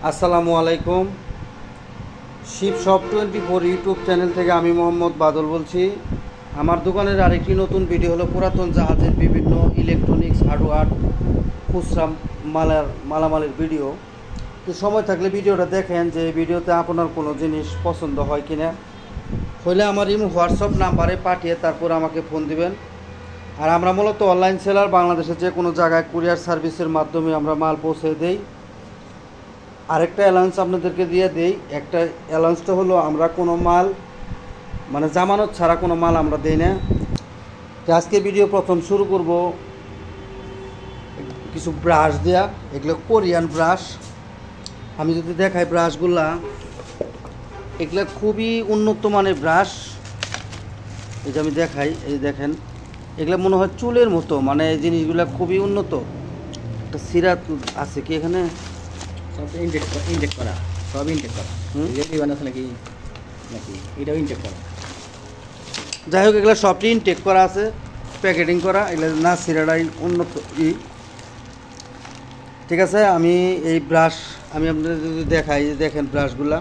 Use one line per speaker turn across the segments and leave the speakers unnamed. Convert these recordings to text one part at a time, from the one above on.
আসসালামু আলাইকুম। Shiva shop 24 YouTube channel থেকে আমি মোহাম্মদ বাদল বলছি। আমার দোকানের আরেকটি নতুন ভিডিও হলো পুরাতন জাহাজের বিভিন্ন ইলেকট্রনিক্স হার্ডওয়্যার খুচরা মালামালের ভিডিও। তো সময় থাকলে ভিডিওটা দেখেন যে ভিডিওতে আপনার কোনো জিনিস পছন্দ হয় কিনা, হলে আমার হোয়াটসঅ্যাপ নাম্বারে পাঠিয়ে তারপর আমাকে ফোন দিবেন। আর আমরা মূলত অনলাইন সেলার, বাংলাদেশের যে কোনো জায়গায় কুরিয়ার সার্ভিসের মাধ্যমে আমরা মাল পৌঁছে দেই। আরেকটা অ্যালাউন্স আপনাদেরকে দিয়ে দেই। একটা অ্যালাউন্সটা হলো আমরা কোনো মাল জামানত ছাড়া কোনো মাল আমরা দেই না। তো আজকে ভিডিও প্রথম শুরু করব কিছু ব্রাশ দেয়া। এগুলো কোরিয়ান ব্রাশ। আমি যদি দেখাই ব্রাশগুলা, এগুলো খুবই উন্নত মানের ব্রাশ। এই যে আমি দেখাই, এই দেখেন, এগুলো মনে হয় চুলের মতো, এই জিনিসগুলো খুবই উন্নত। একটা সিরাত আছে কি এখানে,
সব ইনটেক করা, সব ইনটেক করা। বানাচ্ছে নাকি নাকি এটাও ইনটেক করা।
যাই হোক, এগুলো সবটি ইনটেক করা আছে, প্যাকেটিং করা। এগুলো না সিরাটাই উন্নত ঠিক আছে। আমি এই ব্রাশ আমি আপনাদের যদি দেখাই, দেখেন ব্রাশগুলা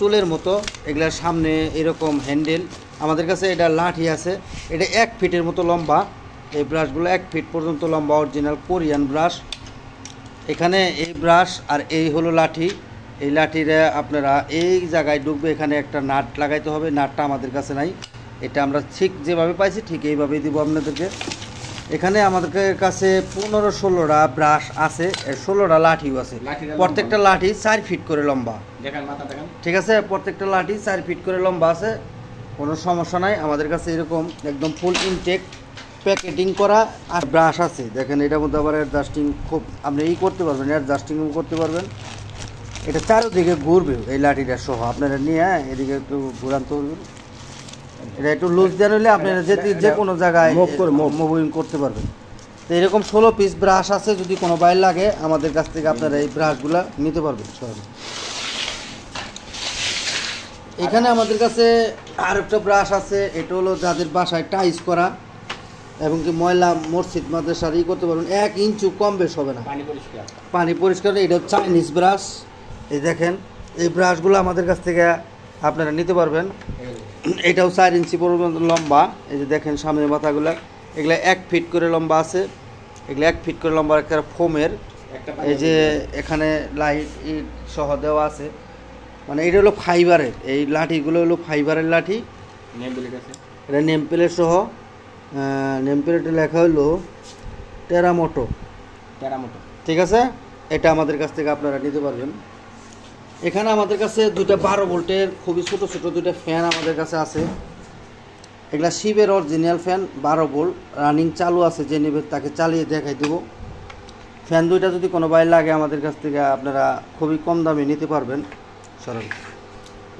চুলের মতো। এগুলার সামনে এরকম হ্যান্ডেল। আমাদের কাছে এটা লাঠি আছে, এটা 1 ফিটের মতো লম্বা। এই ব্রাশগুলো 1 ফিট পর্যন্ত লম্বা, অরিজিনাল কোরিয়ান ব্রাশ। এখানে এই ব্রাশ আর এই হলো লাঠি। এই লাঠিটা আপনারা এই জায়গায় ঢুকবে, এখানে একটা নাট লাগাইতে হবে। নাটটা আমাদের কাছে নাই, এটা আমরা ঠিক যেভাবে পাইছি ঠিক এইভাবেই দিব আপনাদেরকে। এখানে আমাদের কাছে 15-16টা ব্রাশ আছে, 16টা লাঠিও আছে। প্রত্যেকটা লাঠি 4 ফিট করে লম্বা, ঠিক আছে। প্রত্যেকটা লাঠি 4 ফিট করে লম্বা আছে, কোনো সমস্যা নাই। আমাদের কাছে এরকম একদম ফুল ইনটেক প্যাকেটিং করা আর ব্রাশ আছে। দেখেন, এটার মধ্যে আবার অ্যাডজাস্টিং খুব আপনি করতে পারবেন, অ্যাডজাস্টিংও করতে পারবেন। এটা চারোদিকে ঘুরবে এই লাঠিটা সহ। আপনারা নিয়ে এদিকে একটু ঘুরান্ত করবেন। এটা একটু লুজ দেওয়া হলে আপনারা যে কোনো জায়গায় মুভিং করতে পারবেন। তো এরকম 16 পিস ব্রাশ আছে। যদি কোনো বাইর লাগে আমাদের কাছ থেকে আপনারা এই ব্রাশগুলো নিতে পারবেন সহজে। এখানে আমাদের কাছে আরেকটা ব্রাশ আছে। এটা হলো যাদের বাসায় টাইস করা এবং কি ময়লা মসজিদ মাদ্রাসার করতে পারবেন, 1 ইঞ্চু কম বেশ হবে না, পানি পরিষ্কার। এটা চাইনিজ ব্রাশ। এই দেখেন, এই ব্রাশগুলো আমাদের কাছ থেকে আপনারা নিতে পারবেন। এটাও 4 ইঞ্চি পর্যন্ত লম্বা। এই যে দেখেন সামনের মাথাগুলো, এগুলো 1 ফিট করে লম্বা আছে। এগুলো 1 ফিট করে লম্বা, একটা ফোমের। এই যে এখানে লাইট সহ দেওয়া আছে, এটা হলো ফাইবারের। এই লাঠিগুলো হলো ফাইবারের লাঠি। এটা নেম প্লেট সহ। নেম প্লেটে লেখা হলো টেরামোটো, ঠিক আছে। এটা আমাদের কাছ থেকে আপনারা নিতে পারবেন। এখানে আমাদের কাছে 2টা 12 ভোল্টের খুবই ছোটো ছোটো 2টা ফ্যান আমাদের কাছে আছে। এগুলা শিবের অরিজিনাল ফ্যান, 12 ভোল্ট রানিং চালু আছে। যে নেবে তাকে চালিয়ে দেখাই দেবো। ফ্যান 2টা যদি কোনো বাইর লাগে আমাদের কাছ থেকে আপনারা খুবই কম দামে নিতে পারবেন। সরল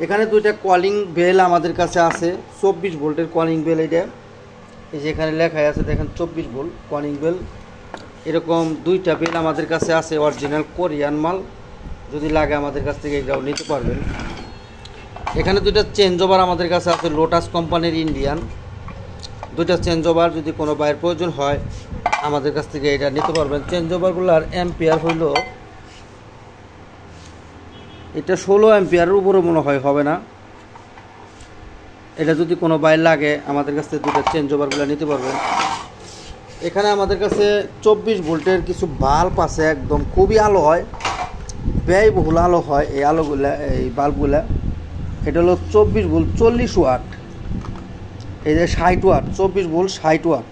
এখানে 2টা কলিং বেল আমাদের কাছে আছে, 24 ভোল্টের কলিং বেল। এটা এই যে এখানে লেখাই আছে, দেখেন 24 ভোল্ট কলিং বেল। এরকম 2টা বেল আমাদের কাছে আছে, অরিজিনাল কোরিয়ান মাল। যদি লাগে আমাদের কাছ থেকে এটাও নিতে পারবেন। এখানে 2টা চেঞ্জ ওভার আমাদের কাছে আছে, লোটাস কোম্পানির ইন্ডিয়ান 2টা চেঞ্জ ওভার। যদি কোনো বাইরের প্রয়োজন হয় আমাদের কাছ থেকে এটা নিতে পারবেন। চেঞ্জ ওভারগুলোর অ্যাম্পিয়ার হইল, এটা 16 অ্যাম্পিয়ারের উপরে মনে হয় হবে না। এটা যদি কোনো বাইর লাগে আমাদের কাছ থেকে 2টা চেঞ্জ ওভারগুলো নিতে পারবেন। এখানে আমাদের কাছে 24 ভোল্টের কিছু বাল্ব আছে, একদম খুবই আলো হয়, ব্যয়বহুল আলো হয় এই আলোগুলা, এই বাল্বগুলা। এটা হলো 24 ভোল্ট 40 ওয়াট। এই যে 60 ওয়াট, 24 ভোল্ট 60 ওয়াট।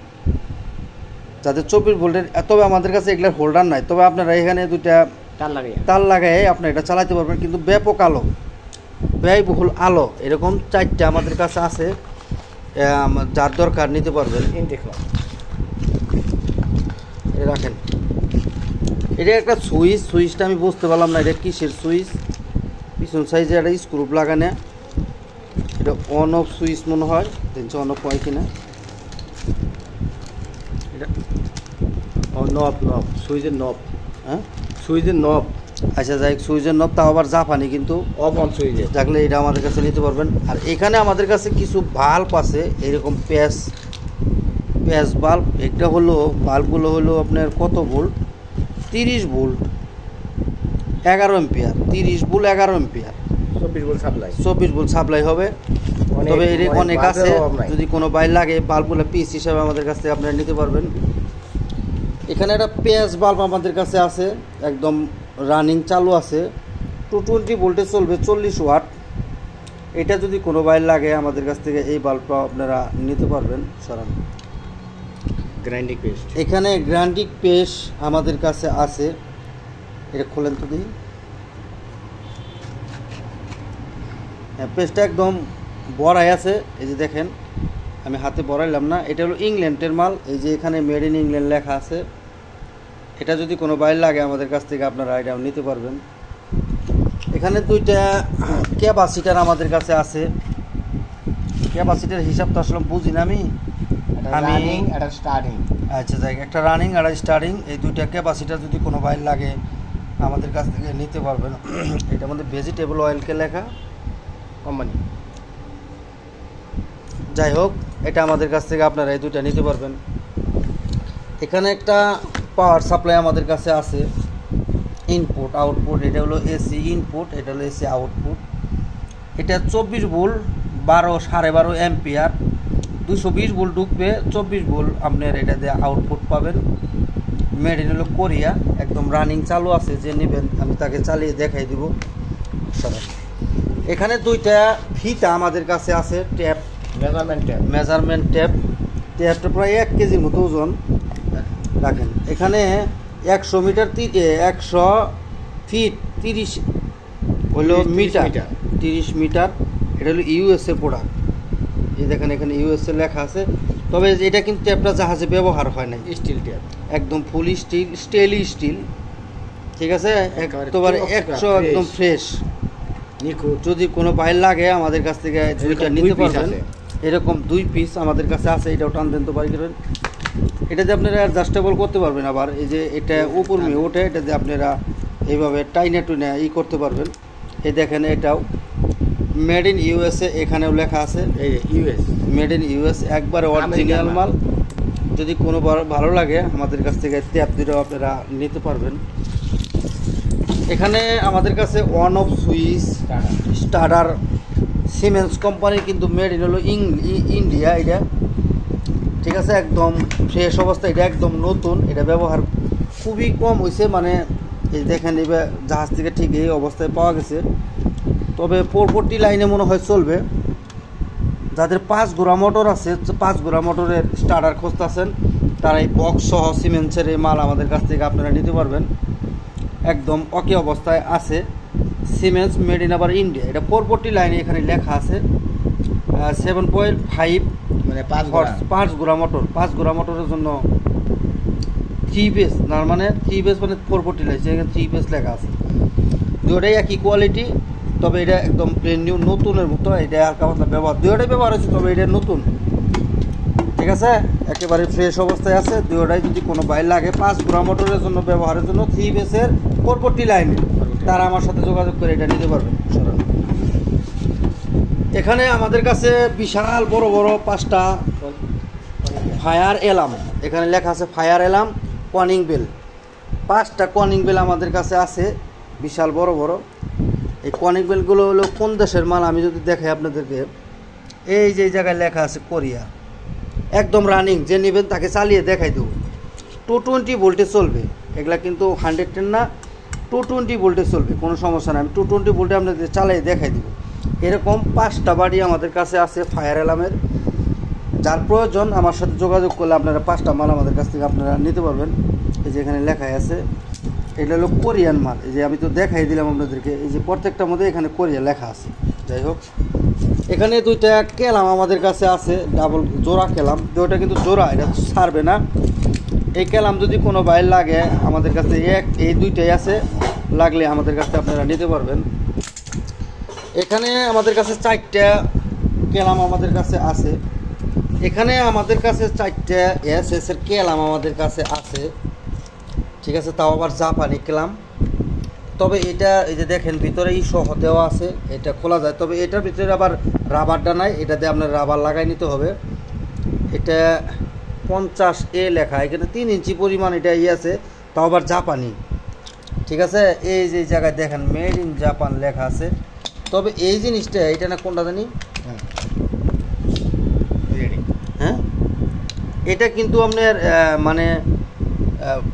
যাতে 24 ভোল্টের, তবে আমাদের কাছে এগুলার হোল্ডার নাই। তবে আপনারা এখানে 2টা তার লাগাই আপনারা এটা চালাতে পারবেন। কিন্তু ব্যাপক আলো, ব্যয়বহুল আলো, এরকম 4টা আমাদের কাছে আছে। যার দরকার নিতে পারবেন। রাখেন, এটা একটা সুইচটা আমি বুঝতে পারলাম না এটা কিসের সুইচ। পিছন সাইজে একটা স্ক্রু লাগানো, এটা অন অফ সুইচ মনে হয়। দেখছি অন অফ হয় কিনা। এটা
নব সুইচের নব,
হ্যাঁ
সুইচের নব।
আচ্ছা, যাই সুইচের নব, তাও আবার জাপানি, কিন্তু
অফ অন সুইচে
থাকলে এটা আমাদের কাছে নিতে পারবেন। আর এখানে আমাদের কাছে কিছু বাল্ব আছে, এরকম প্যাচ বাল্ব। এটা হলো বাল্বগুলো হলো আপনার কত volt, 30 volt. 11 ampere, 30 volt 11 ampere,
24 volt supply.
24 volt supply হবে। তবে এর অনেক আছে, যদি কোনো বাল্ব লাগে বাল্বগুলো পিস হিসাবে আমাদের কাছ থেকে আপনারা নিতে পারবেন। এখানে একটা পেঁয়াজ বাল্ব আমাদের কাছে আছে, একদম রানিং চালু আছে, 220 ভোল্টে চলবে, 40 ওয়াট। এটা যদি কোনো বাল্ব লাগে আমাদের কাছ থেকে এই বাল্বটা আপনারা নিতে পারবেন। সরান।
গ্রাইন্ডিং পেস্ট,
এখানে গ্রাইন্ডিং পেস্ট আমাদের কাছে আছে, এটা খোলেন তো দিই। হ্যাঁ, পেস্টটা একদম বড়াই আছে, এই যে দেখেন আমি হাতে বড়াইলাম না, এটা হলো ইংল্যান্ডের মাল। এই যে এখানে মেড ইন ইংল্যান্ড লেখা আছে। এটা যদি কোনো বাইর লাগে আমাদের কাছ থেকে আপনারা এটা নিতে পারবেন। এখানে 2টা ক্যাপাসিটার আমাদের কাছে আছে। ক্যাপাসিটার হিসাব তো আসলে বুঝি না আমি।
স্টার্টিং,
আচ্ছা যাই, একটা রানিং আর স্টার্টিং, এই 2টা ক্যাপাসিটার যদি কোনো বাইর লাগে আমাদের কাছ থেকে নিতে পারবেন। এটার মধ্যে ভেজিটেবল অয়েলকে লেখা
কোম্পানি।
যাই হোক, এটা আমাদের কাছ থেকে আপনারা এই 2টা নিতে পারবেন। এখানে একটা পাওয়ার সাপ্লাই আমাদের কাছে আছে, ইনপুট আউটপুট। এটা হলো এসি ইনপুট, এটা হলো এসি আউটপুট। এটা 24 ভোল্ট 12.5 এম্পিয়ার, 220 ভোল্ট ঢুকবে, 24 ভোল্ট আপনার এটা দিয়ে আউটপুট পাবেন। মেড ইন হলো কোরিয়া, একদম রানিং চালু আছে, যে নেবেন আমি তাকে চালিয়ে দেখাই দিব। এখানে 2টা ফিতা আমাদের কাছে আছে, ট্যাপ, মেজারমেন্ট ট্যাপ। ট্যাপটা প্রায় 1 কেজির মতো ওজন রাখেন। এখানে 100 মিটার 100 ফিট 30 হলো মিটার, 30 মিটার। এটা হলো ইউএসএ প্রোডাক্ট। এই দেখেন এখানে ইউএসএ লেখা আছে। তবে এটা কিন্তু ট্যাপটা জাহাজে ব্যবহার হয় নাই,
স্টিল ট্যাপ,
একদম ফুল স্টিল, স্টিল, ঠিক আছে, একেবারে 100 একদম ফ্রেশ নিখুঁত। যদি কোনো বাইর লাগে আমাদের কাছ থেকে 2টা নিতে পারবেন। এরকম 2 পিস আমাদের কাছে আছে, এটাও টান দেন তো বাড়ি করবেন। এটাতে আপনারা অ্যাডজাস্টেবল করতে পারবেন। আবার এই যে এটা উপর মেয়ে ওঠে, এটাতে আপনারা এইভাবে টাইনে টুইনে করতে পারবেন। এই দেখেন এটাও মেড ইন ইউএসএ, এখানেও লেখা আছে
এই ইউএস,
মেড ইন ইউএস, একবারে অরিজিনাল মাল। যদি কোনো ভালো লাগে আমাদের কাছ থেকে ট্যাপ 2টাও আপনারা নিতে পারবেন। এখানে আমাদের কাছে on off switch starter siemens কোম্পানির, কিন্তু মেড ইন হলো ইন্ডিয়া। এটা ঠিক আছে, একদম ফ্রেশ অবস্থা, এটা একদম নতুন। এটা ব্যবহার খুবই কম হয়েছে, মানে এই দেখেন এবার জাহাজ থেকে ঠিক এই অবস্থায় পাওয়া গেছে। তবে 440 লাইনে মনে হয় চলবে। যাদের 5 ঘোড়া মোটর আছে, 5 ঘোড়া মোটরের স্টার্টার খুঁজতেছেন, তারা এই বক্স সহ সিমেন্সের এই মাল আমাদের কাছ থেকে আপনারা নিতে পারবেন। একদম ওকে অবস্থায় আছে, সিমেন্স মেড ইন আবার ইন্ডিয়া। এটা 440 লাইনে এখানে লেখা আছে। 7.5
মানে
5 ঘোড়া মোটর, 5 ঘোড়া মোটরের জন্য 3 বেস, না মানে 3 বেস মানে 440 লাইন, এখানে 3 বেস লেখা আছে। দুটোটাই একই কোয়ালিটি, তবে এটা একদম ব্র্যান্ড নিউ, নতুনের মতো। এটা হালকা পাতলা ব্যবহার, দুটোটাই ব্যবহার হয়েছে, তবে এটা নতুন, ঠিক আছে, একেবারে ফ্রেশ অবস্থায় আছে। দুটোটাই যদি কোনো বাইর লাগে 5 ঘোড়া মোটরের জন্য ব্যবহারের জন্য 3 বেসের 440 লাইনে, তারা আমার সাথে যোগাযোগ করে এটা নিতে পারবেন। এখানে আমাদের কাছে বিশাল বড় বড় 5টা ফায়ার অ্যালার্ম, এখানে লেখা আছে ফায়ার অ্যালার্ম কনিং বেল। 5টা কনিং বেল আমাদের কাছে আছে, বিশাল বড় বড়। এই কনিং বেলগুলো হলো কোন দেশের মাল আমি যদি দেখাই আপনাদেরকে, এই যে জায়গায় লেখা আছে কোরিয়া, একদম রানিং, যে নেবেন তাকে চালিয়ে দেখাই দেবো। 220 ভোল্টে চলবে, এগুলা কিন্তু 110 না, 220 ভোল্টে চলবে, কোনো সমস্যা নাই। আমি 220 ভোল্টে আপনাদের চালিয়ে দেখাই দেবো। এরকম 5টা বাড়ি আমাদের কাছে আছে ফায়ার অ্যালার্মের। যার প্রয়োজন আমার সাথে যোগাযোগ করলে আপনারা 5টা মাল আমাদের কাছ থেকে আপনারা নিতে পারবেন। এই যে এখানে লেখাই আছে, এটা হলো কোরিয়ান মাল। এই যে আমি তো দেখাই দিলাম আপনাদেরকে, এই যে প্রত্যেকটার মধ্যে এখানে কোরিয়া লেখা আছে। যাই হোক, এখানে 2টা ক্যালাম আমাদের কাছে আছে, ডাবল জোড়া ক্যালাম। দুটো কিন্তু জোড়া, এটা ছাড়বে না। এই ক্যালাম যদি কোনো বাইর লাগে আমাদের কাছে এই 2টাই আছে, লাগলে আমাদের কাছে আপনারা নিতে পারবেন। এখানে আমাদের কাছে 4টা ক্যালাম আমাদের কাছে আছে। এখানে আমাদের কাছে 4টা এসএসের ক্যালাম আমাদের কাছে আছে, ঠিক আছে, তাও আবার জাপানি ক্যালাম। তবে এটা এই যে দেখেন ভিতরেই সহ দেওয়া আছে, এটা খোলা যায়। তবে এটার ভিতরে আবার রাবারটা নাই, এটাতে আপনার রাবার লাগাই নিতে হবে। এটা 50A লেখা, এখানে 3 ইঞ্চি পরিমাণ এটা আছে, তাও আবার জাপানি। ঠিক আছে, এই যে জায়গায় দেখেন মেড ইন জাপান লেখা আছে। তবে এই জিনিসটা এটা না কোনটা জানি, হ্যাঁ এটা কিন্তু আপনার মানে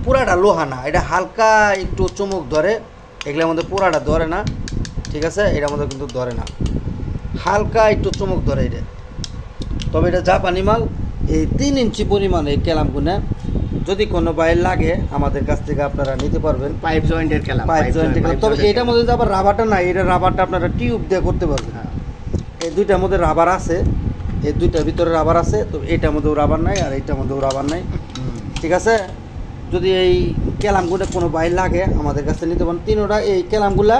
পুরাটা লোহা না, এটা হালকা একটু চমক ধরে, এগুলোর মধ্যে পুরাটা ধরে না, ঠিক আছে, এটার মধ্যে কিন্তু ধরে না, হালকা একটু চমক ধরে এটা। তবে এটা জাপানি মাল। এই 3 ইঞ্চি পরিমাণ এই ক্যালামগুনা যদি কোনো বাইর লাগে আমাদের কাছ থেকে আপনারা নিতে পারবেন।
পাইপ জয়েন্টের ক্যালাম,
পাইপ জয়েন্টের ক্যালাম। তবে এটার মধ্যে আবার রাবারটা নাই, এটা রাবারটা আপনারা টিউব দিয়ে করতে পারবেন। এই দুইটার মধ্যে রাবার আছে, এই দুইটার ভিতরে রাবার আছে, তো এটার মধ্যেও রাবার নাই আর এইটার মধ্যেও রাবার নাই, ঠিক আছে। যদি এই ক্যালামগুলো কোনো বাইর লাগে আমাদের কাছে নিতে পারেন। 3টা এই ক্যালামগুলা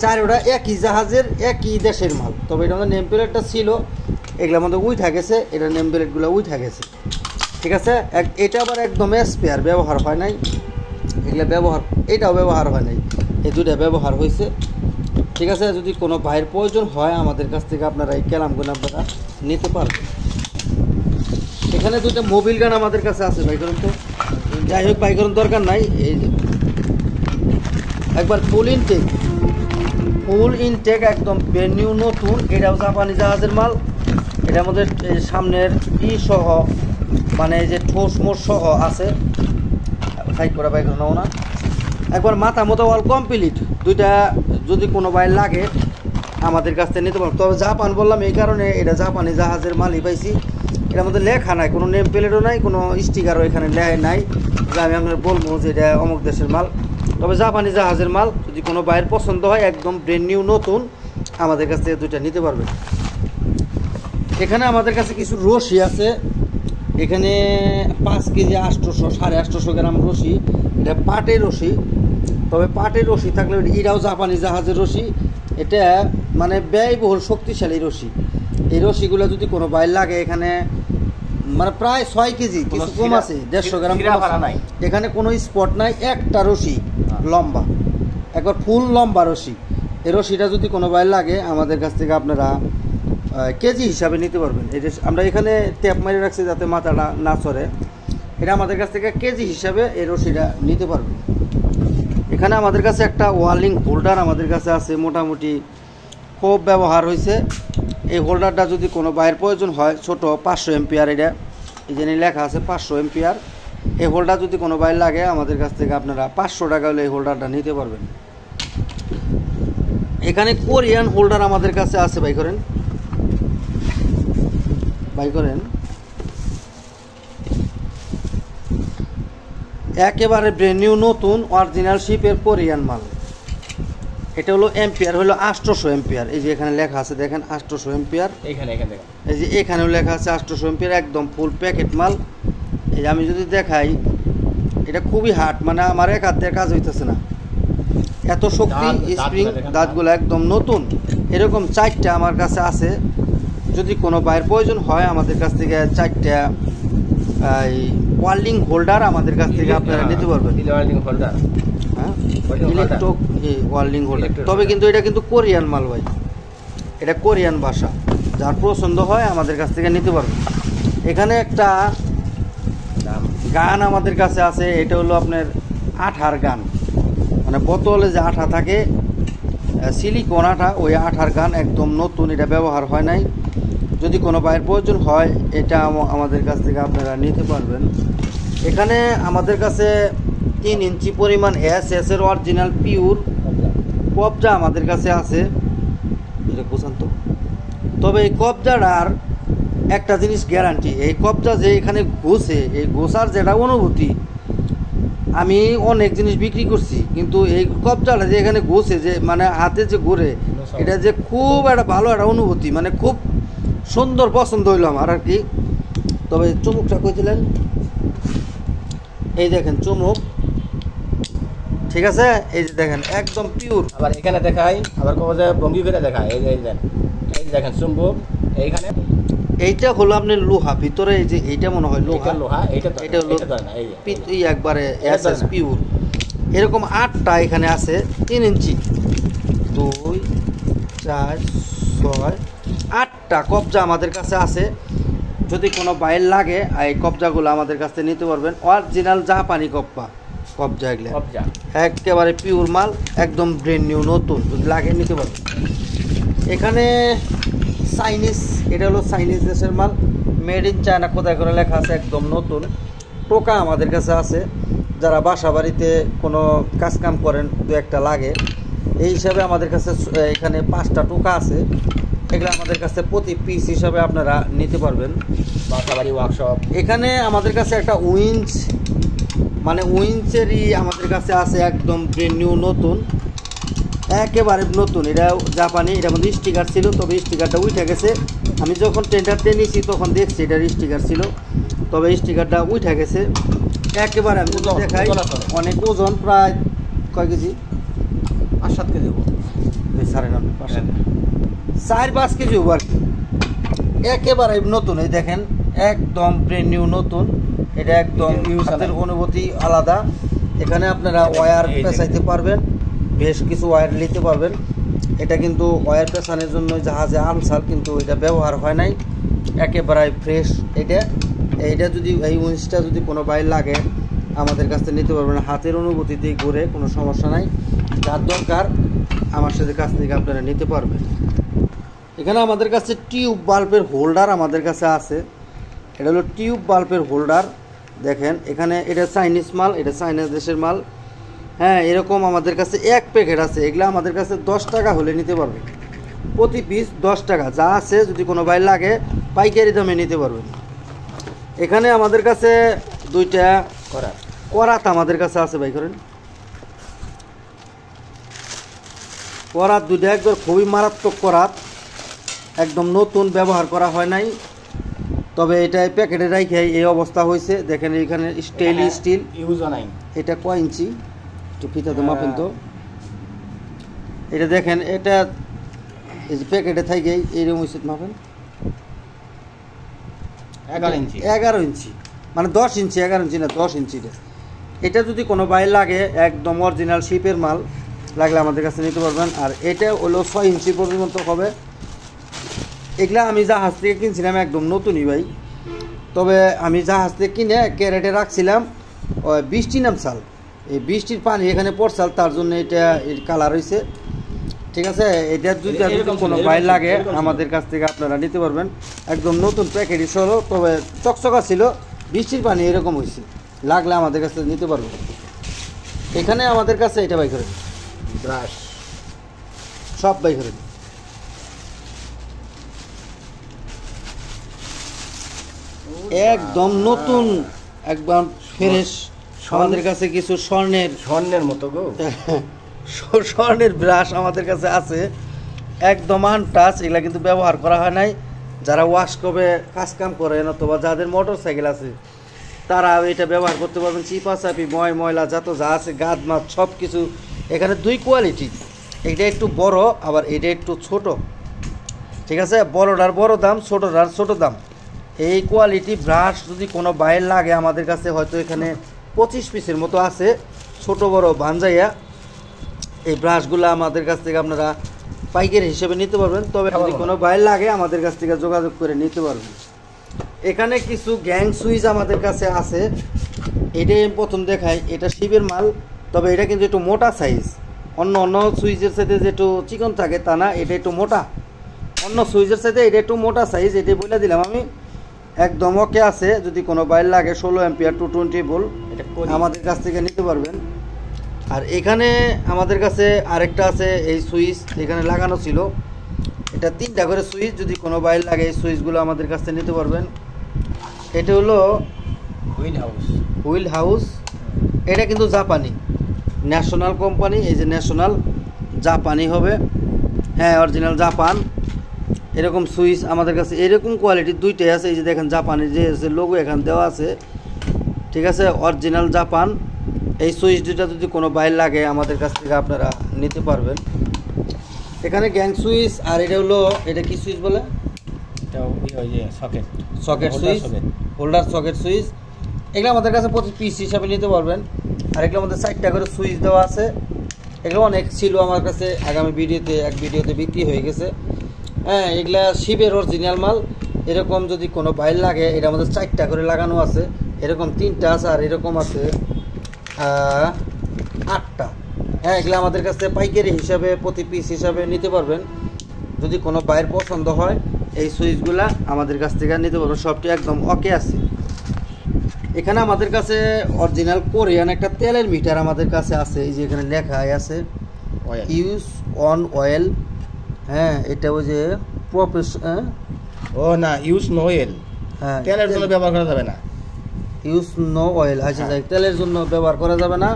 4টা একই জাহাজের একই দেশের মাল। তবে এটার মধ্যে নেম প্লেটটা ছিল, এগুলোর মধ্যে উইঠা গেছে, এটা নেম প্লেটগুলো উইঠা গেছে, ঠিক আছে। এটা আবার একদম স্পেয়ার, ব্যবহার হয় নাই, এগুলো ব্যবহার, এটাও ব্যবহার হয় নাই, এই দুইটা ব্যবহার হয়েছে, ঠিক আছে। যদি কোনো ভাইয়ের প্রয়োজন হয় আমাদের কাছ থেকে আপনারা এই ক্যালামগুলো আপনারা নিতে পারবেন। এখানে দুইটা মোবিল গান আমাদের কাছে আছে ভাই, করুন তো, যাই হোক ভাই করুন দরকার নাই। এই যে একবার ফুল ইনটেক একদম ব্র্যান্ড নিউ নতুন, এটাও জাপানি জাহাজের মাল। এটার মধ্যে সামনের সহ মানে এই যে ঠোস মোট সহ আছে, সাইড করা বাইক নাও না, একবার মাথা মতো অল কমপ্লিট। দুইটা যদি কোনো বাইর লাগে আমাদের কাছ থেকে নিতে পারবো। তবে জাপান বললাম এই কারণে, এটা জাপানি জাহাজের মালই পাইছি। এটার মধ্যে লেখা নাই, কোনো নেম প্লেটও নাই, কোনো স্টিকারও এখানে নাই যে আমি আপনার বলবো যে এটা অমুক দেশের মাল। তবে জাপানি জাহাজের মাল, যদি কোনো বাইরের পছন্দ হয় একদম ব্র্যান্ড নিউ নতুন আমাদের কাছ থেকে দুইটা নিতে পারবেন। এখানে আমাদের কাছে কিছু রশি আছে, এখানে 5 কেজি 800 850 গ্রাম রশি, এটা পাটের রশি। তবে পাটের রশি থাকলে এটাও জাপানি জাহাজের রশি, এটা মানে ব্যয়বহুল শক্তিশালী রশি। এই রশিগুলো যদি কোনো বাইর লাগে এখানে মানে প্রায় 6 কেজি, কিছু কম আছে 150 গ্রাম, এখানে কোনো স্পট নাই, একটা রশি লম্বা, একবার ফুল লম্বা রশি। এই রশিটা যদি কোনো বাইর লাগে আমাদের কাছ থেকে আপনারা কেজি হিসাবে নিতে পারবেন। এই যে আমরা এখানে ট্যাপ মারি রাখছি যাতে মাথাটা না চড়ে, এটা আমাদের কাছ থেকে কেজি হিসাবে এই রশিটা নিতে পারবেন। এখানে আমাদের কাছে একটা ওয়ার্লিং হোল্ডার আমাদের কাছে আছে, মোটামুটি খুব ব্যবহার হয়েছে। এই হোল্ডারটা যদি কোনো বাইরের প্রয়োজন হয়, ছোট 500 এম্পিয়ার, এটা এই জন্য লেখা আছে 500 এম্পিয়ার। এই হোল্ডার যদি কোনো বাইর লাগে আমাদের কাছ থেকে আপনারা 500 টাকা হলে এই হোল্ডারটা নিতে পারবেন। এখানে কোরিয়ান হোল্ডার আমাদের কাছে আছে, বাই করেন একেবারে ব্র্যান্ড নিউ নতুন অরিজিনাল শিপের কোরিয়ান মাল। এটা হলো এম্পিয়ার হলো 800 এম্পিয়ার, এই যে এখানে লেখা আছে দেখেন 800 এম্পিয়ার, এই যে এখানেও লেখা আছে 800 এম্পিয়ার, একদম ফুল প্যাকেট মাল। এই যে আমি যদি দেখাই, এটা খুবই হার্ড, মানে আমার এক হাত দিয়ে কাজ হইতেছে না, এত শক্তি স্প্রিং, দাঁতগুলো একদম নতুন। এরকম 4টা আমার কাছে আছে, যদি কোনো বাইরের প্রয়োজন হয় আমাদের কাছ থেকে 4টা এই ওয়ার্লিং হোল্ডার আমাদের কাছ থেকে আপনারা নিতে পারবেন। হ্যাঁ, ইলেকট্রিক ওয়ার্লিং হোল্ডার। তবে কিন্তু এটা কিন্তু কোরিয়ান মাল ভাই, এটা কোরিয়ান ভাষা, যার পছন্দ হয় আমাদের কাছ থেকে নিতে পারবেন। এখানে একটা গান আমাদের কাছে আছে, এটা হলো আপনার আঠার গান, মানে বোতলে যে আঠা থাকে সিলিকন আঠা, ওই আঠার গান একদম নতুন, এটা ব্যবহার হয় নাই। যদি কোনো বাইরের প্রয়োজন হয় এটা আমাদের কাছ থেকে আপনারা নিতে পারবেন। এখানে আমাদের কাছে 3 ইঞ্চি পরিমাণ এর অরিজিনাল পিওর কবজা আমাদের কাছে আছে, এটা বোঝান তো। তবে এই কবজাটার একটা জিনিস গ্যারান্টি, এই কবজা যে এখানে ঘষে, এই ঘষার যেটা অনুভূতি, আমি অনেক জিনিস বিক্রি করছি, কিন্তু এই কবজাটা যে এখানে ঘষে, যে মানে হাতে যে ঘুরে, এটা যে খুব একটা ভালো একটা অনুভূতি, মানে খুব সুন্দর, পছন্দ হইলো আমার আর কি। তবে চুমুকটা কইছিলেন, এই দেখেন চুমুক, ঠিক আছে, এই যে দেখেন একদম পিওর।
আবার এখানে দেখাই, আবার কবজা ভঙ্গি করে দেখায়, এই যে দেখেন চুম্বক এইখানে,
এইটা হলো আপনার লোহা ভিতরে, এই যে এইটা মনে হয় লোহা, এটা হলো একবারে এসএস পিওর। এরকম 8টা এখানে আছে 3 ইঞ্চি, 2 4 6 8টা কবজা আমাদের কাছে আছে। যদি কোনো বাইর লাগে এই কবজাগুলো আমাদের কাছ থেকে নিতে পারবেন। অরিজিনাল জাপানি কবজা এগুলা
কবজা
একেবারে পিওর মাল, একদম ব্র্যান্ড নিউ নতুন, যদি লাগে নিতে পারবেন। এখানে চাইনিজ, এটা হলো চাইনিজ দেশের মাল, মেড ইন চায়না কোথায় করে লেখা আছে, একদম নতুন। টোকা আমাদের কাছে আছে, যারা বাসা বাড়িতে কোনো কাজকাম করেন, দু একটা লাগে, এই হিসাবে আমাদের কাছে এখানে 5টা টোকা আছে। এগুলো আমাদের কাছে প্রতি পিস হিসাবে আপনারা নিতে পারবেন।
বাসা বাড়ি ওয়ার্কশপ।
এখানে আমাদের কাছে একটা উইঞ্চ, মানে উইঞ্চেরই আমাদের কাছে আছে, একদম ব্র্যান্ড নিউ নতুন, একেবারে নতুন। এটা জাপানি, এটার মধ্যে স্টিকার ছিল, তবে স্টিকারটা উঠে গেছে। আমি যখন টেন্ডারতে নিয়েছি তখন দেখছি এটার স্টিকার ছিল, তবে স্টিকারটা উঠে গেছে। একেবারে আমি যদি দেখাই, অনেক ওজন, প্রায় কয় কেজি,
5-7 কেজি হবো,
4-5 কেজি হবো আর কি। একেবারে নতুন, এই দেখেন একদম ব্র্যান্ড নিউ নতুন। এটা একদম হাতের অনুভূতি আলাদা। এখানে আপনারা ওয়্যার পেঁচাইতে পারবেন, বেশ কিছু ওয়্যার নিতে পারবেন। এটা কিন্তু ওয়্যার পেঁচানোর জন্য জাহাজে আনসার, কিন্তু এটা ব্যবহার হয় নাই, একেবারে ফ্রেশ। এইটা যদি এই উইন্সটা যদি কোনো বাইর লাগে আমাদের কাছ থেকে নিতে পারবেন, হাতের অনুভূতিতেই ঘুরে, কোনো সমস্যা নাই। যার দরকার আমার সাথে কাছ থেকে আপনারা নিতে পারবেন। এখানে আমাদের কাছে টিউব বাল্বের হোল্ডার আমাদের কাছে আছে। এটা হলো টিউব বাল্বের হোল্ডার, দেখেন এখানে, এটা চাইনিজ মাল, এটা চাইনিজ দেশের মাল। হ্যাঁ, এরকম আমাদের কাছে 1 প্যাকেট আছে। এগুলো আমাদের কাছে 10 টাকা হলে নিতে পারবে, প্রতি পিস 10 টাকা। যা আছে যদি কোনো বাইর লাগে পাইকারি দামে নিতে পারবেন। এখানে আমাদের কাছে 2টা করাত আমাদের কাছে আছে, ভাই করেন করাত 2টা, একদম খুবই মারাত্মক করাত, একদম নতুন, ব্যবহার করা হয় নাই, তবে এটা প্যাকেটে রাখে এই অবস্থা হয়েছে। দেখেন এখানে স্টেনলেস স্টিল,
ইউজ নাই।
এটা কয় ইঞ্চি একটু ফিতাতে মাপেন তো। এটা দেখেন, এটা এই যে প্যাকেটে থাকে এইরকম উচিত মাপেন, 11 ইঞ্চি, মানে 10 ইঞ্চি, 11 ইঞ্চি না 10 ইঞ্চি। এটা যদি কোনো বাইর লাগে, একদম অরিজিনাল শিপের মাল লাগলে আমাদের কাছে নিতে পারবেন। আর এটা হলো 6 ইঞ্চি পর্যন্ত হবে। এগুলা আমি জাহাজ থেকে কিনছিলাম, একদম নতুনই ভাই, তবে আমি জাহাজ থেকে কিনে ক্যারেটে রাখছিলাম, বৃষ্টি নামছাল, এই বৃষ্টির পানি এখানে পড়ছাল, তার জন্য এটা কালার হয়েছে। ঠিক আছে, এটা যদি কোনো বাইর লাগে আমাদের কাছ থেকে আপনারা নিতে পারবেন, একদম নতুন প্যাকেটই সরো, তবে চকচকা ছিল, বৃষ্টির পানি এরকম হয়েছে, লাগলে আমাদের কাছ থেকে নিতে পারবেন। এখানে আমাদের কাছে এটা বাই করে
ব্রাশ,
সব বাই করে একদম নতুন, একদম ফ্রেশ। আমাদের কাছে কিছু স্বর্ণের মতো গো স্বর্ণের ব্রাশ আমাদের কাছে আছে, একদম আনটাচ, এগুলা কিন্তু ব্যবহার করা হয় নাই। যারা ওয়াশকপে কাজকাম করেন অথবা যাদের মোটর সাইকেল আছে তারা এটা ব্যবহার করতে পারবেন। চিপাচাপি ময়লা যত যা আছে, গাদ মাছ সব কিছু। এখানে 2 কোয়ালিটি, এটা একটু বড়, আবার এটা একটু ছোট। ঠিক আছে, বড়টার বড় দাম, ছোটটার ছোট দাম। এই কোয়ালিটি ব্রাশ যদি কোনো বাইর লাগে আমাদের কাছে, হয়তো এখানে 25 পিসের মতো আছে, ছোট বড় ভাঞ্জাইয়া। এই ব্রাশগুলো আমাদের কাছ থেকে আপনারা পাইকারি হিসেবে নিতে পারবেন, তবে যদি কোনো বাইর লাগে আমাদের কাছ থেকে যোগাযোগ করে নিতে পারবেন। এখানে কিছু গ্যাং সুইচ আমাদের কাছে আছে। এটাই প্রথম দেখাই, এটা শিবের মাল, তবে এটা কিন্তু একটু মোটা সাইজ। অন্য সুইচের সাথে যে একটু চিকন থাকে তা না, এটা একটু মোটা। অন্য সুইচের সাথে এটা একটু মোটা সাইজ, এটাই বলে দিলাম আমি। একদম ওকে আছে, যদি কোনো বাইর লাগে 16 অ্যাম্পিয়ার 220 ভোল্ট আমাদের কাছ থেকে নিতে পারবেন। আর এখানে আমাদের কাছে আরেকটা আছে, এই সুইচ এখানে লাগানো ছিল, এটা 3টা করে সুইচ, যদি কোনো বাইর লাগে এই সুইচগুলো আমাদের কাছ থেকে নিতে পারবেন। এটা হলো হুইল হাউস, এটা কিন্তু জাপানি ন্যাশনাল কোম্পানি, এই যে ন্যাশনাল জাপানি হবে, হ্যাঁ অরিজিনাল জাপান। এরকম সুইচ আমাদের কাছে এরকম কোয়ালিটির 2টাই আছে, এই যে দেখেন জাপানের যে লোগো এখানে দেওয়া আছে। ঠিক আছে, অরিজিনাল জাপান। এই সুইচ 2টা যদি কোনো বাইর লাগে আমাদের কাছ থেকে আপনারা নিতে পারবেন। এখানে গ্যাং সুইচ, আর এটা হলো, এটা কি সুইচ বলে, socket switch, holder socket switch. এগুলো আমাদের কাছে প্রতি পিস হিসাবে নিতে পারবেন। আর এগুলোর মধ্যে 4টা করে সুইচ দেওয়া আছে। এগুলো অনেক ছিল আমার কাছে, আগামী এক ভিডিওতে বিক্রি হয়ে গেছে। হ্যাঁ, এগুলা শিবের অরিজিনাল মাল। এরকম যদি কোনো বাইর লাগে, এটা আমাদের 4টা করে লাগানো আছে, এরকম 3টা আছে, আর এরকম আছে 8টা। হ্যাঁ, এগুলো আমাদের কাছে পাইকারি হিসাবে প্রতি পিস হিসাবে নিতে পারবেন। যদি কোনো বাইরের পছন্দ হয় এই সুইচগুলা আমাদের কাছ থেকে নিতে পারবেন, সবটি একদম ওকে আছে। এখানে আমাদের কাছে অরিজিনাল কোরিয়ান একটা তেলের মিটার আমাদের কাছে আছে, এই যে এখানে লেখা আছে ইউজ অন অয়েল। হ্যাঁ, এটা ওই যে
ও না, ইউজ নো অয়েল,
হ্যাঁ
তেলের জন্য ব্যবহার করা যাবে না।
ইউজ নো অয়েল, আচ্ছা যাই, তেলের জন্য ব্যবহার করা যাবে না।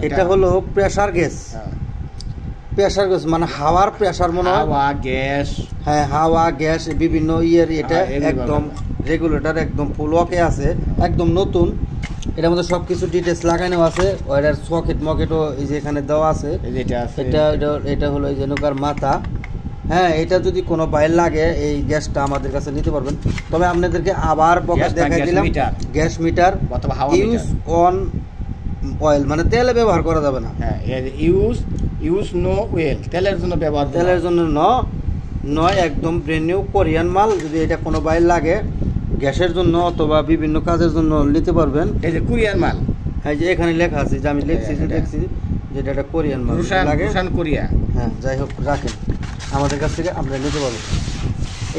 এটা হলো প্রেসার গ্যাস। প্রেসার গ্যাস মানে হাওয়ার প্রেসার মনে হয়,
হাওয়া গ্যাস।
হ্যাঁ, হাওয়া গ্যাস বিভিন্ন ইয়ের এটা একদম রেগুলেটর একদম ফুল ওকে আছে, একদম নতুন। এটার মধ্যে সব কিছু ডিটেলস লাগানো আছে। ওইটার সকেট মকেটও এই যে এখানে দেওয়া আছে। এটা হলো এই যে নৌকার মাথা। হ্যাঁ, এটা যদি কোনো বাইর লাগে এই গ্যাসটা আমাদের কাছে নিতে পারবেন। তবে আপনাদেরকে আবার পকেট দেখাই দিলাম, gas metre use on oil মানে তেলে ব্যবহার করা যাবে না।
হ্যাঁ, ইউজ নো অয়েল, তেলের জন্য ব্যবহার,
তেলের জন্য নয়, একদম ব্র্যান্ড নিউ কোরিয়ান মাল। যদি এটা কোনো বাইর লাগে গ্যাসের জন্য অথবা বিভিন্ন কাজের জন্য নিতে পারবেন।
এই যে কোরিয়ান মাল,
হ্যাঁ, যে এখানে লেখা আছে, যে আমি দেখছি যেটা একটা কোরিয়ান মাল লাগে,
কোরিয়া।
হ্যাঁ, যাই হোক, রাখেন, আমাদের কাছ থেকে আমরা নিতে পারবো।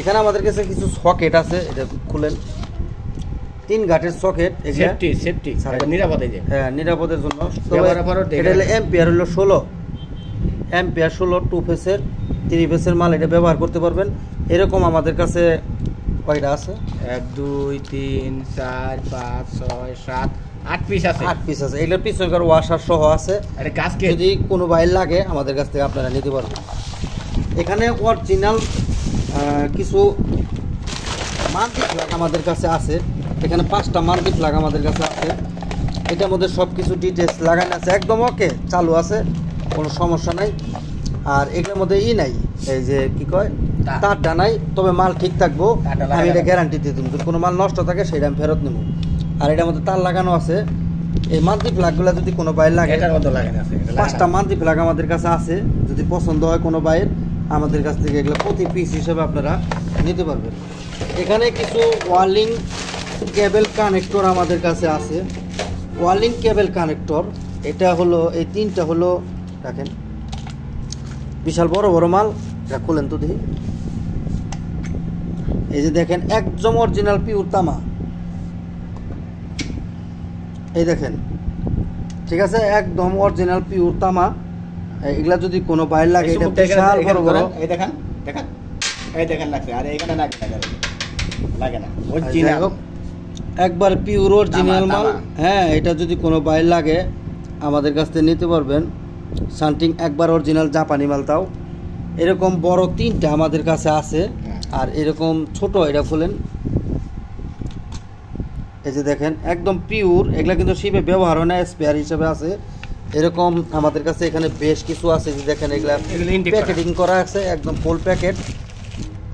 এখানে আমাদের কাছে কিছু সকেট আছে, এটা খুলেন, 3 ঘাটের সকেট,
সেফটি নিরাপদে,
হ্যাঁ, নিরাপদের জন্য। এটা হলো এম্পিয়ার হলো 16 এম্পিয়ার, 16 2 ফেসের 3 ফেসের মাল, এটা ব্যবহার করতে পারবেন। এরকম আমাদের কাছে কয়টা আছে?
1 2 3 4 5 6 7 8 পিস আছে।
8 পিস আছে। এটার পিছনকার ওয়াশার সহ আছে। যদি কোনো বাইর লাগে আমাদের কাছ থেকে আপনারা নিতে পারবেন। এখানে অরিজিনাল কিছু মাল্টি প্লাগ আমাদের কাছে আছে। এখানে 5টা মাল্টি প্লাগ আমাদের কাছে আছে। এটার মধ্যে সব কিছু ডিটেলস লাগানো আছে, একদম ওকে, চালু আছে, কোনো সমস্যা নাই। আর এগুলোর মধ্যে নাই, এই যে কি কয়, তারটা নাই, তবে মাল ঠিক থাকবো, আমি এটা গ্যারান্টি দিয়ে দেবো। যদি কোনো মাল নষ্ট থাকে সেটা আমি ফেরত নেব। আর এটার মধ্যে তার লাগানো আছে। এই মাল্টি প্লাগগুলো যদি কোনো বাইর লাগে, 5টা মাল্টি প্লাগ আমাদের কাছে আছে। যদি পছন্দ হয় কোনো বাইর, আমাদের কাছ থেকে এগুলো প্রতি পিস হিসেবে আপনারা নিতে পারবেন। এখানে কিছু ওয়ার্লিং কেবল কানেক্টর আমাদের কাছে আছে। ওয়ার্লিং কেবল কানেক্টর, এটা হলো এই 3টা হলো, দেখেন বিশাল বড় বড় মাল। এটা খুলেন তো দেখি, এই যে দেখেন একদম অরিজিনাল পিওর তামা, এই দেখেন, ঠিক আছে, একদম অরিজিনাল পিওর তামা। এগুলা যদি কোনো বাইর লাগে, এটা বিশাল বড় বড়,
এই দেখেন লাগছে, আর এখানে লাগে না, অরিজিনাল
একবার পিওর অরিজিনাল মাল। হ্যাঁ, এটা যদি কোনো বাইর লাগে আমাদের কাছ থেকে নিতে পারবেন। শান্টিং একবার অরিজিনাল জাপানি মাল, তাও এরকম বড় 3টা আমাদের কাছে আছে। আর এরকম ছোট, এটা খুলেন, এই যে দেখেন একদম পিওর। এগুলা কিন্তু শিপে ব্যবহার হয় না, স্পেয়ার হিসেবে আছে। এরকম আমাদের কাছে এখানে বেশ কিছু আছে, যে দেখেন এগুলা প্যাকেটিং করা আছে, একদম ফুল প্যাকেট।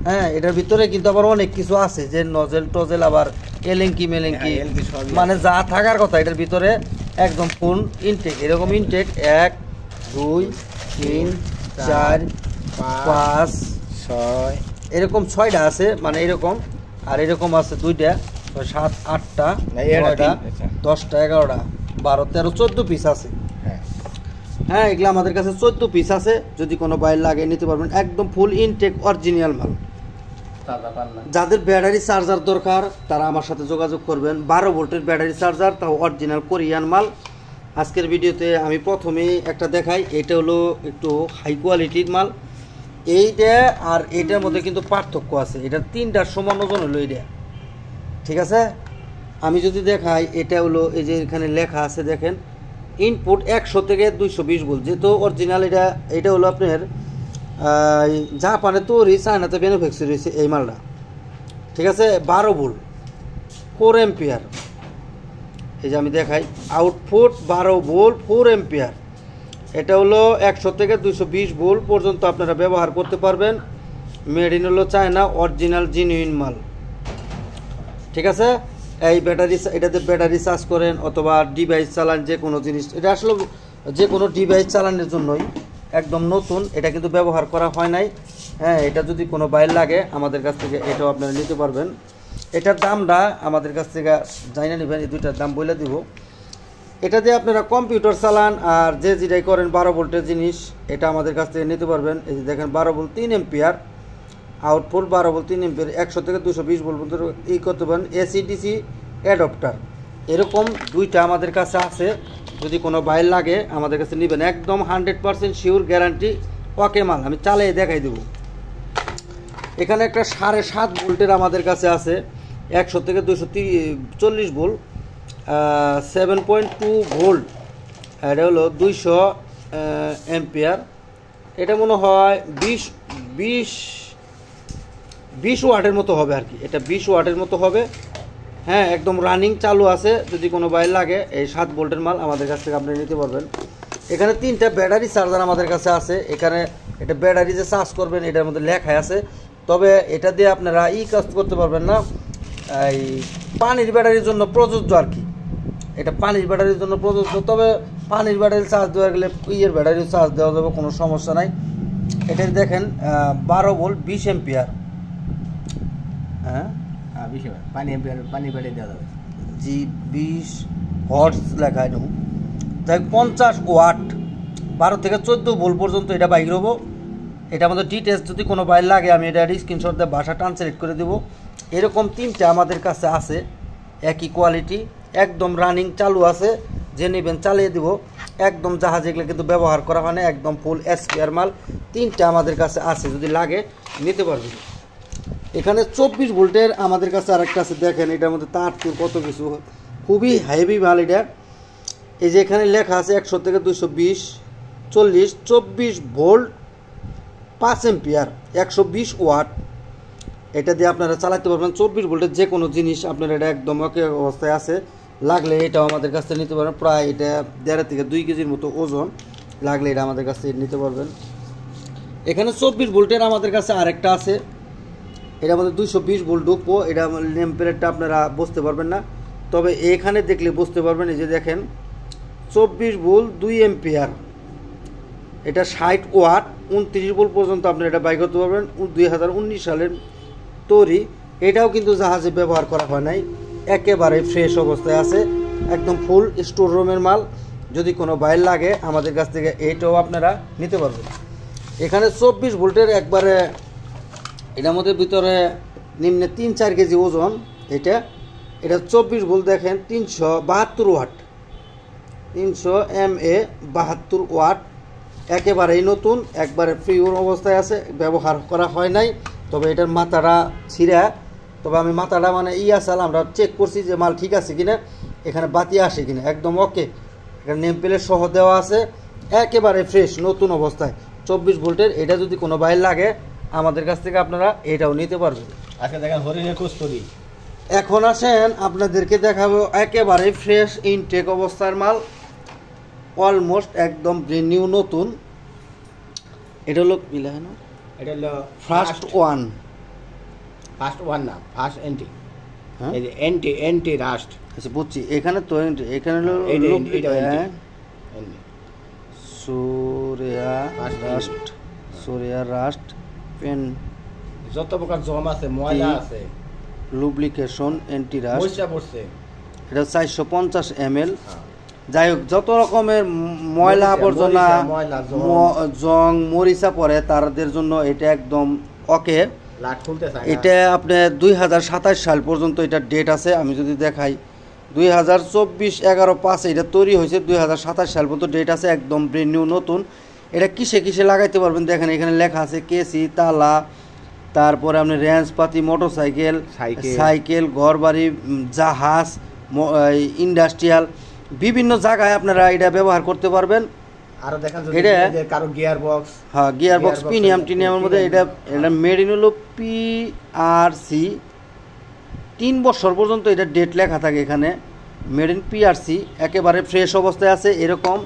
হ্যাঁ, এটার ভিতরে কিন্তু আবার অনেক কিছু আছে, যে নজেল টজেল, আবার এলেঙ্কি মেলেঙ্কি, মানে যা থাকার কথা এটার ভিতরে একদম ফুল ইনটেক। এরকম ইনটেক 1 2 3 4 5 6 এরকম 6টা আছে, মানে এরকম। আর এরকম আছে 2টা, 7 8টা 9টা 10টা 11টা 12 13 14 পিস আছে। হ্যাঁ, এগুলো আমাদের কাছে 14 পিস আছে। যদি কোনো বাইর লাগে নিতে পারবেন, একদম ফুল ইনটেক অরিজিনাল মাল। যাদের ব্যাটারি চার্জার দরকার তারা আমার সাথে যোগাযোগ করবেন। 12 ভোল্টের ব্যাটারি চার্জার, তাও অরিজিনাল কোরিয়ান মাল। আজকের ভিডিওতে আমি প্রথমেই একটা দেখাই, এটা হলো একটু হাই কোয়ালিটির মাল। এইটা আর এটার মধ্যে কিন্তু পার্থক্য আছে। এটা 3টার সমান ওজন হলো এটা, ঠিক আছে। আমি যদি দেখাই, এটা হলো এই যে এখানে লেখা আছে, দেখেন ইনপুট 100 থেকে 220 ভোল্ট। যেহেতু অরিজিনাল, এটা হলো আপনার জাপানে তৈরি, চায়নাতে ম্যানুফ্যাকচার হয়েছে এই মালটা, ঠিক আছে। 12 ভোল্ট 4 এম্পিয়ার। এই যে আমি দেখাই, আউটপুট 12 ভোল্ট 4 এম্পিয়ার। এটা হলো 100 থেকে 220 ভোল্ট পর্যন্ত আপনারা ব্যবহার করতে পারবেন। মেড ইন হলো চায়না, অরিজিনাল জেনুইন মাল, ঠিক আছে। এই ব্যাটারি, এটাতে ব্যাটারি চার্জ করেন অথবা ডিভাইস চালান, যে কোনো জিনিস, এটা আসলে যে কোনো ডিভাইস চালানোর জন্যই একদম নতুন। এটা কিন্তু ব্যবহার করা হয় নাই। হ্যাঁ, এটা যদি কোনো বাইর লাগে আমাদের কাছ থেকে এটাও আপনারা নিতে পারবেন। এটার দামটা আমাদের কাছ থেকে জানিয়ে নেবেন, এই 2টার দাম বলে দিব। এটা দিয়ে আপনারা কম্পিউটার চালান আর যে যেটাই করেন 12 ভোল্টের জিনিস এটা আমাদের কাছ থেকে নিতে পারবেন। এই যে দেখেন 12 volt 3 ampere output, 12 volt 3 ampere 100 থেকে 220 ভোল্ট পর্যন্ত ই করতে পারেন। এসি ডিসি অ্যাডাপ্টার এরকম দুইটা আমাদের কাছে আছে, যদি কোনো বাইর লাগে আমাদের কাছে নেবেন, একদম 100% শিওর গ্যারান্টি ওকে মাল। আমি চালিয়ে দেখাই দেবো। এখানে একটা 7.5 ভোল্টের আমাদের কাছে আছে, 100 থেকে 240 ভোল্ট 7.2 ভোল্ট, এটা হলো 200 এম্পিয়ার। এটা মনে হয় 20 ওয়াটের মতো হবে আর কি, এটা 20 ওয়াটের মতো হবে। হ্যাঁ, একদম রানিং চালু আছে, যদি কোনো বাইর লাগে এই 7 ভোল্টের মাল আমাদের কাছ থেকে আপনি নিতে পারবেন। এখানে 3টা ব্যাটারি চার্জার আমাদের কাছে আছে। এখানে এটা ব্যাটারি যে চার্জ করবেন এটার মধ্যে লেখা আছে, তবে এটা দিয়ে আপনারা কাজ করতে পারবেন না, এই পানির ব্যাটারির জন্য প্রযোজ্য আর কি। এটা পানির ব্যাটারির জন্য প্রযোজ্য, তবে পানির ব্যাটারি চার্জ দেওয়া গেলে ব্যাটারি চার্জ দেওয়া যাবে, কোনো সমস্যা নাই। এটা দেখেন 12 ভোল্ট 20 এম্পিয়ার। হ্যাঁ,
পানি ব্যাটারি দেওয়া যাবে।
জি 20 হর্স লেখা এটা, তাই 50 ওয়াট 12 থেকে 14 ভোল্ট পর্যন্ত এটা বাইক হবো। এটা আমাদের ডিটেলস যদি কোনো বাইর লাগে আমি এটা স্ক্রিনশট দিয়ে বাসা ট্রান্সলেট করে দেবো। এরকম 3টা আমাদের কাছে আছে, একই কোয়ালিটি, একদম রানিং চালু আছে, যে নেবেন চালিয়ে দিব। একদম জাহাজ এগুলো কিন্তু ব্যবহার করা হয় না, একদম ফুল এসপিআর মাল। 3টা আমাদের কাছে আছে, যদি লাগে নিতে পারবেন। এখানে 24 ভোল্টের আমাদের কাছে আরেকটা আছে, দেখেন এটার মধ্যে তার তুর কত কিছু, খুবই হেভি মাল এটা। এই যে এখানে লেখা আছে 100 থেকে 220 40 24 ভোল্ট 5 এম্পিয়ার 120 ওয়াট। এটা দিয়ে আপনারা চালাতে পারবেন 24 ভোল্টের যে কোনো জিনিস। আপনার এটা একদম ওকে অবস্থায় আছে, লাগলে এটাও আমাদের কাছ থেকে নিতে পারবেন। প্রায় এটা 1.5 থেকে 2 কেজির মতো ওজন, লাগলে এটা আমাদের কাছ থেকে নিতে পারবেন। এখানে 24 ভোল্টের আমাদের কাছে আরেকটা আছে, এটা আমাদের 220 ভোল্ট ঢুকবো। এটা নেম প্লেটটা আপনারা বুঝতে পারবেন না, তবে এখানে দেখলে বুঝতে পারবেন। এই যে দেখেন 24 ভোল্ট 2 এম্পিয়ার, এটা 60 ওয়াট 29 ভোল্ট পর্যন্ত আপনারা এটা বাই করতে পারবেন। 2019 সালের তৈরি, এটাও কিন্তু জাহাজে ব্যবহার করা হয় নাই, একেবারে ফ্রেশ অবস্থায় আছে, একদম ফুল স্টোর রুমের মাল। যদি কোনো বাইর লাগে আমাদের কাছ থেকে এটাও আপনারা নিতে পারবেন। এখানে 24 ভোল্টের একবারে, এটার মধ্যে ভিতরে নিম্নে 3-4 কেজি ওজন। এটা 24 ভোল্ট দেখেন 372 ওয়াট, 300 MA 72 ওয়াট, একেবারেই নতুন, একবারে ফ্রিওর অবস্থায় আছে, ব্যবহার করা হয় নাই। তবে এটার মাথাটা ছিঁড়া, তবে আমি মাথাটা মানে আসাল আমরা চেক করছি যে মাল ঠিক আছে কিনা, এখানে বাতি আসে কিনা, একদম ওকে। এখানে নেম প্লেট সহ দেওয়া আছে, একেবারে ফ্রেশ নতুন অবস্থায় 24 ভোল্টের। এটা যদি কোনো বাইর লাগে আমাদের কাছ থেকে আপনারা এটাও নিতে পারবেন।
আজকে দেখেন হরিণের কস্তুরি।
এখন আসেন আপনাদেরকে দেখাবো একেবারে ফ্রেশ ইনটেক অবস্থার মাল, অলমোস্ট একদম ব্র্যান্ড নিউ নতুন। এটা হলো মিলানো,
এটা হলো
ফার্স্ট ওয়ান
না, ফার্স্ট এন্টি।
হ্যাঁ,
এই যে এন্টি রাস্ট।
আচ্ছা বুঝছি, এখানে তো এখানে হলো সোরিয়া রাস্ট পেন,
যত প্রকার জম আছে, ময়লা আছে,
লুব্রিকেশন এন্টি রাস্ট
ময়লা পড়ছে।
এটা 450 ml। যাই হোক, যত রকমের ময়লা আবর্জনা, জং মরিচা পড়ে তাদের জন্য এটা একদম ওকে। এটা আপনার 2027 সাল পর্যন্ত এটা ডেট আছে। আমি যদি দেখাই 2024-11-5 এটা তৈরি হয়েছে, 2027 সাল পর্যন্ত ডেট আছে, একদম ব্র্যান্ড নিউ নতুন। এটা কিসে কিসে লাগাইতে পারবেন দেখেন, এখানে লেখা আছে কেসি, তালা, তারপরে আপনি রেঞ্জ পাতি, মোটরসাইকেল, সাইকেল, ঘরবাড়ি, জাহাজ, ইন্ডাস্ট্রিয়াল, বিভিন্ন জায়গায় আপনারা এটা ব্যবহার করতে পারবেন।
আরো দেখেন এটা কারো গিয়ার বক্স,
হ্যাঁ গিয়ার বক্স টিনিয়ামের মধ্যে। এটা মেড ইন হলো PRC, 3 বছর পর্যন্ত এটা ডেট লেখা থাকে এখানে, মেড ইন PRC, একেবারে ফ্রেশ অবস্থায় আছে। এরকম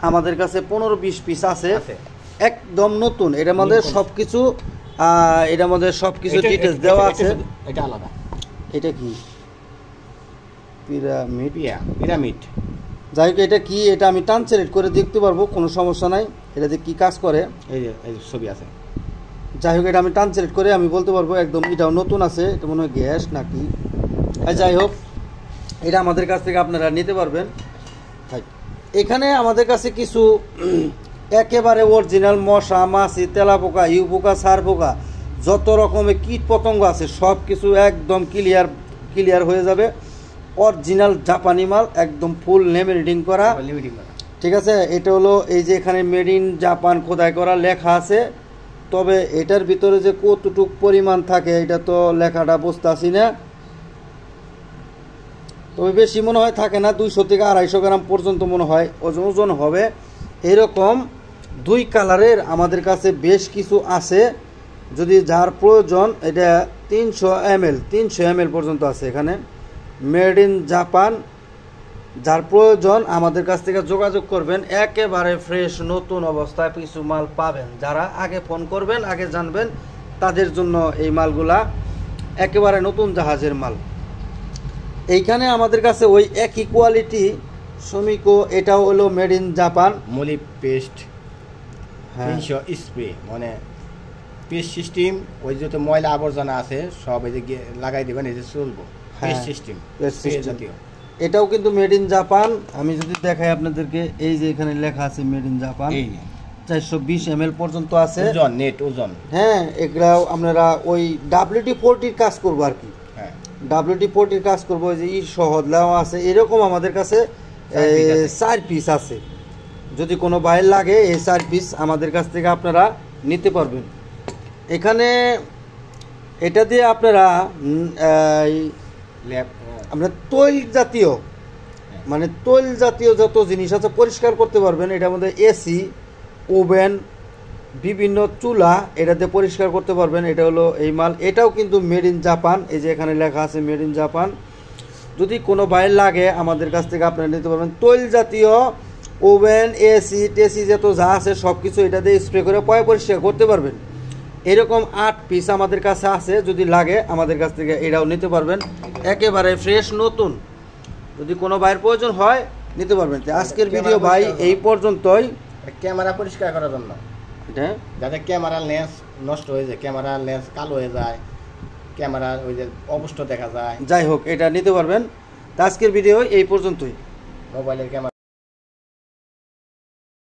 আমাদের কাছে 15-20 পিস আছে, একদম নতুন। এটার মধ্যে সবকিছু ডিটেলস দেওয়া আছে।
এটা আলাদা,
এটা কি
পিরামিড,
যাই হোক এটা কি, এটা আমি ট্রান্সলেট করে দেখতে পারবো, কোনো সমস্যা নাই। এটাতে কি কাজ করে
এই যে ছবি আছে।
যাই হোক এটা আমি ট্রান্সলেট করে আমি বলতে পারবো একদম। এটাও নতুন আছে, এটা মনে হয় গ্যাস নাকি। যাই হোক এটা আমাদের কাছ থেকে আপনারা নিতে পারবেন। থাক। এখানে আমাদের কাছে কিছু একেবারে অরিজিনাল মশা, মাছি, তেলাপোকা, ইউপোকা, সারপোকা, যত রকমের কীট পতঙ্গ আছে সব কিছু একদম ক্লিয়ার হয়ে যাবে। অরিজিনাল জাপানি মাল, একদম ফুল লেমিনেটিং করা, ঠিক আছে। এটা হলো এই যে এখানে মেড ইন জাপান খোদাই করা লেখা আছে, তবে এটার ভিতরে যে কতটুক পরিমাণ থাকে এটা তো লেখাটা বুঝতেছি না, তবে বেশি মনে হয় থাকে না, 200 থেকে 250 গ্রাম পর্যন্ত মনে হয় ওজন হবে। এরকম 2 কালারের আমাদের কাছে বেশ কিছু আছে, যদি যার প্রয়োজন এটা 300 ml পর্যন্ত আছে এখানে, মেড ইন জাপান। যার প্রয়োজন আমাদের কাছ থেকে যোগাযোগ করবেন, একেবারে ফ্রেশ নতুন অবস্থায় কিছু মাল পাবেন। যারা আগে ফোন করবেন, আগে জানবেন, তাদের জন্য এই মালগুলা একেবারে নতুন জাহাজের মাল। এইখানে আমাদের কাছে ওই একই কোয়ালিটি সমিকো, এটাও হলো মেড ইন জাপান।
মলি পেস্ট 300 স্প্রে, মানে পেস্ট সিস্টেম, ওই যত ময়লা আবর্জনা আছে সব এই যে লাগাই দেবেন, এই যে চলবো পেস্ট সিস্টেম জাতীয়।
এটাও কিন্তু মেড ইন জাপান। আমি যদি দেখাই আপনাদেরকে, এই যে এখানে লেখা আছে মেড ইন জাপান, 420 ml পর্যন্ত আছে
ওজন, নেট ওজন।
হ্যাঁ, এগুলাও আপনারা ওই WD-40 কাজ করবো আর কি, WD-40 কাজ করবো। যে সহজ দেওয়া আছে, এরকম আমাদের কাছে 4 পিস আছে। যদি কোনো বাইর লাগে এই 4 পিস আমাদের কাছ থেকে আপনারা নিতে পারবেন। এখানে এটা দিয়ে আপনারা আপনার তৈল জাতীয়, মানে তৈল জাতীয় যত জিনিস আছে পরিষ্কার করতে পারবেন। এটার মধ্যে এসি, ওভেন, বিভিন্ন চুলা, এটাতে পরিষ্কার করতে পারবেন। এটা হলো এই মাল, এটাও কিন্তু মেড ইন জাপান। এই যে এখানে লেখা আছে মেড ইন জাপান। যদি কোনো বাইর লাগে আমাদের কাছ থেকে আপনারা নিতে পারবেন। তৈল জাতীয় ওভেন, এসি টেসি যত যা আছে সব কিছু এটা দিয়ে স্প্রে করে পরিষ্কার করতে পারবেন। এরকম 8 পিস আমাদের কাছে আছে, যদি লাগে আমাদের কাছ থেকে এটাও নিতে পারবেন, একেবারে ফ্রেশ নতুন। যদি কোনো বাইরের প্রয়োজন হয় নিতে পারবেন। আজকের ভিডিও ভাই এই পর্যন্তই।
ক্যামেরা পরিষ্কার করার জন্য,
এটা
যাতে ক্যামেরার লেন্স নষ্ট হয়ে যায়, ক্যামেরার লেন্স কালো হয়ে যায়, ক্যামেরার ওই যে অবস্থা দেখা যায়,
যাই হোক এটা নিতে পারবেন। আজকের ভিডিও এই পর্যন্তই।
মোবাইলের ক্যামেরা